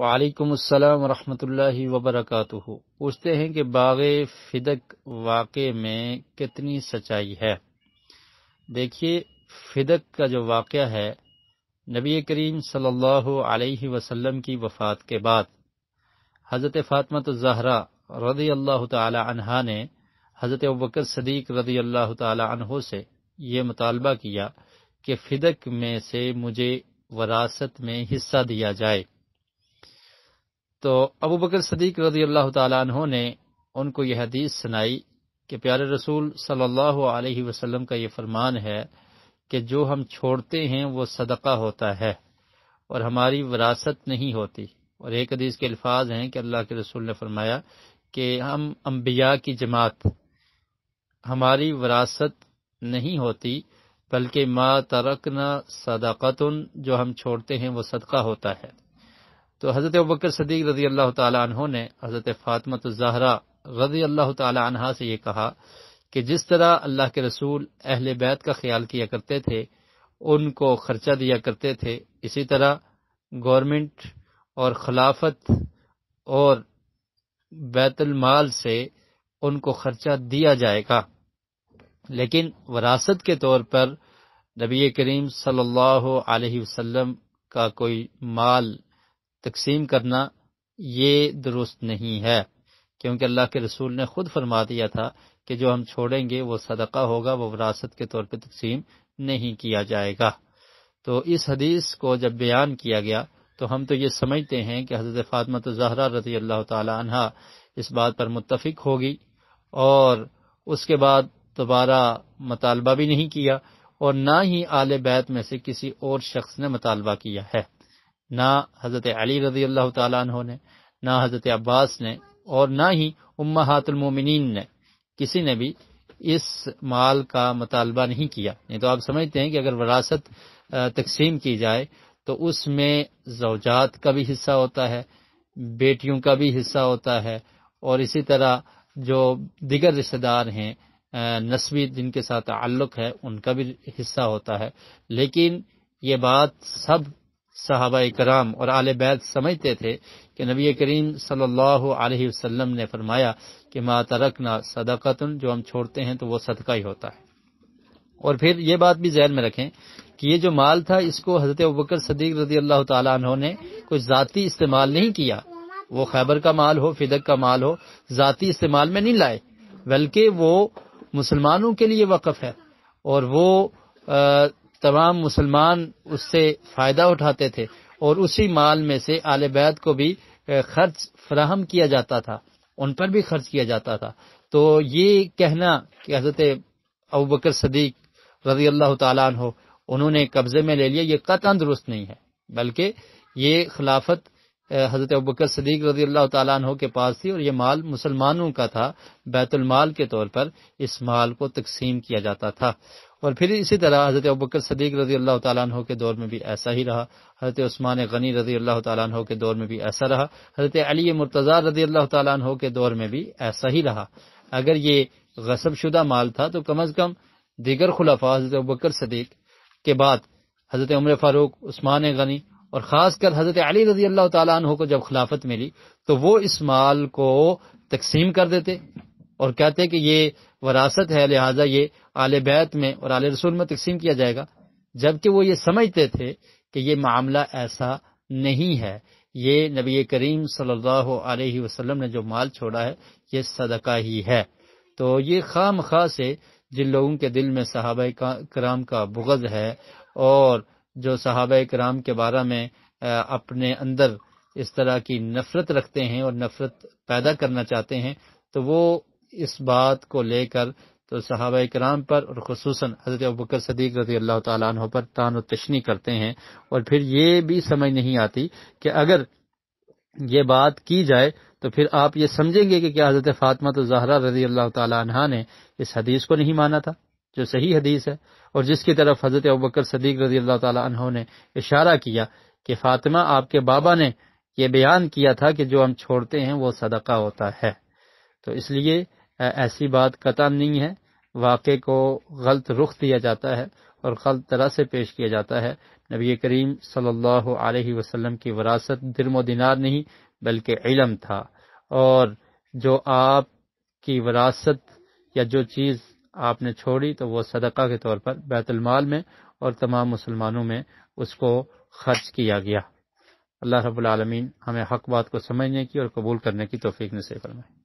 وعلیکم السلام ورحمۃ اللہ وبرکاتہ۔ پوچھتے ہیں کہ باغ فدق واقعے میں کتنی سچائی ہے؟ دیکھیے، فدق کا جو واقعہ ہے، نبی کریم صلی اللہ علیہ وسلم کی وفات کے بعد حضرت فاطمہ الزہرا رضی اللہ تعالی عنہا نے حضرت ابوبکر صدیق رضی اللہ تعالی عنہ سے یہ مطالبہ کیا کہ فدق میں سے مجھے وراثت میں حصہ دیا جائے۔ تو ابوبکر صدیق رضی اللہ تعالی عنہ نے ان کو یہ حدیث سنائی کہ پیارے رسول صلی اللہ علیہ وسلم کا یہ فرمان ہے کہ جو ہم چھوڑتے ہیں وہ صدقہ ہوتا ہے اور ہماری وراثت نہیں ہوتی۔ اور ایک حدیث کے الفاظ ہیں کہ اللہ کے رسول نے فرمایا کہ ہم انبیاء کی جماعت، ہماری وراثت نہیں ہوتی بلکہ ما ترکنا صدقۃ، جو ہم چھوڑتے ہیں وہ صدقہ ہوتا ہے۔ تو حضرت ابوبکر صدیق رضی اللہ تعالی عنہ نے حضرت فاطمہ الزہرا رضی اللہ تعالی عنہا سے یہ کہا کہ جس طرح اللہ کے رسول اہل بیت کا خیال کیا کرتے تھے، ان کو خرچہ دیا کرتے تھے، اسی طرح گورنمنٹ اور خلافت اور بیت المال سے ان کو خرچہ دیا جائے گا، لیکن وراثت کے طور پر نبی کریم صلی اللہ علیہ وسلم کا کوئی مال تقسیم کرنا یہ درست نہیں ہے، کیونکہ اللہ کے رسول نے خود فرما دیا تھا کہ جو ہم چھوڑیں گے وہ صدقہ ہوگا، وہ وراثت کے طور پہ تقسیم نہیں کیا جائے گا۔ تو اس حدیث کو جب بیان کیا گیا تو ہم تو یہ سمجھتے ہیں کہ حضرت فاطمہ الزہرا رضی اللہ تعالی عنہا اس بات پر متفق ہوگی اور اس کے بعد دوبارہ مطالبہ بھی نہیں کیا، اور نہ ہی آل بیت میں سے کسی اور شخص نے مطالبہ کیا ہے، نہ حضرت علی رضی اللہ تعالیٰ عنہ نے، نہ حضرت عباس نے، اور نہ ہی امہات المومنین نے، کسی نے بھی اس مال کا مطالبہ نہیں کیا۔ نہیں تو آپ سمجھتے ہیں کہ اگر وراثت تقسیم کی جائے تو اس میں زوجات کا بھی حصہ ہوتا ہے، بیٹیوں کا بھی حصہ ہوتا ہے، اور اسی طرح جو دیگر رشتہ دار ہیں نسبی جن کے ساتھ تعلق ہے ان کا بھی حصہ ہوتا ہے، لیکن یہ بات سب صحابہ کرام اور آل بیت سمجھتے تھے کہ نبی کریم صلی اللہ علیہ وسلم نے فرمایا کہ ما ترکنا صدقۃ، جو ہم چھوڑتے ہیں تو وہ صدقہ ہی ہوتا ہے۔ اور پھر یہ بات بھی ذہن میں رکھیں کہ یہ جو مال تھا اس کو حضرت ابوبکر صدیق رضی اللہ تعالی عنہ نے کوئی ذاتی استعمال نہیں کیا، وہ خیبر کا مال ہو، فدق کا مال ہو، ذاتی استعمال میں نہیں لائے، بلکہ وہ مسلمانوں کے لیے وقف ہے، اور وہ تمام مسلمان اس سے فائدہ اٹھاتے تھے، اور اسی مال میں سے آل بیت کو بھی خرچ فراہم کیا جاتا تھا، ان پر بھی خرچ کیا جاتا تھا۔ تو یہ کہنا کہ حضرت ابوبکر صدیق رضی اللہ تعالیٰ عنہ انہوں نے قبضے میں لے لیا، یہ قطعاً درست نہیں ہے، بلکہ یہ خلافت حضرت ابوبکر صدیق رضی اللہ تعالیٰ عنہ کے پاس تھی، اور یہ مال مسلمانوں کا تھا، بیت المال کے طور پر اس مال کو تقسیم کیا جاتا تھا۔ اور پھر اسی طرح حضرت ابوبکر صدیق رضی اللہ تعالیٰ عنہ کے دور میں بھی ایسا ہی رہا، حضرت عثمان غنی رضی اللہ تعالیٰ عنہ کے دور میں بھی ایسا رہا، حضرت علی مرتضیٰ رضی اللہ تعالیٰ عنہ کے دور میں بھی ایسا ہی رہا۔ اگر یہ غصب شدہ مال تھا تو کم از کم دیگر خلفاء حضرت ابوبکر صدیق کے بعد حضرت عمر فاروق، عثمان غنی اور خاص کر حضرت علی رضی اللہ تعالیٰ عنہ کو جب خلافت ملی تو وہ اس مال کو تقسیم کر دیتے اور کہتے کہ یہ وراثت ہے، لہٰذا یہ آل بیت میں اور آل رسول میں تقسیم کیا جائے گا، جبکہ وہ یہ سمجھتے تھے کہ یہ معاملہ ایسا نہیں ہے، یہ نبی کریم صلی اللہ علیہ وسلم نے جو مال چھوڑا ہے یہ صدقہ ہی ہے۔ تو یہ خواہ مخواہ سے جن لوگوں کے دل میں صحابہ کرام کا بغض ہے اور جو صحابہ کرام کے بارے میں اپنے اندر اس طرح کی نفرت رکھتے ہیں اور نفرت پیدا کرنا چاہتے ہیں، تو وہ اس بات کو لے کر تو صحابہ کرام پر اور خصوصاً حضرت ابوبکر صدیق رضی اللہ تعالیٰ عنہ پر طعن و تشنیع کرتے ہیں، اور پھر یہ بھی سمجھ نہیں آتی کہ اگر یہ بات کی جائے تو پھر آپ یہ سمجھیں گے کہ کیا حضرت فاطمہ الزہرا رضی اللہ تعالیٰ عنہا نے اس حدیث کو نہیں مانا تھا جو صحیح حدیث ہے، اور جس کی طرف حضرت ابوبکر صدیق رضی اللہ تعالیٰ عنہ نے اشارہ کیا کہ فاطمہ آپ کے بابا نے یہ بیان کیا تھا کہ جو ہم چھوڑتے ہیں وہ صدقہ ہوتا ہے۔ تو اس لیے ایسی بات قطعاً نہیں ہے، واقعے کو غلط رخ دیا جاتا ہے اور غلط طرح سے پیش کیا جاتا ہے۔ نبی کریم صلی اللہ علیہ وسلم کی وراثت درم و دینار نہیں بلکہ علم تھا، اور جو آپ کی وراثت یا جو چیز آپ نے چھوڑی تو وہ صدقہ کے طور پر بیت المال میں اور تمام مسلمانوں میں اس کو خرچ کیا گیا۔ اللہ رب العالمین ہمیں حق بات کو سمجھنے کی اور قبول کرنے کی توفیق نصیب فرمائے۔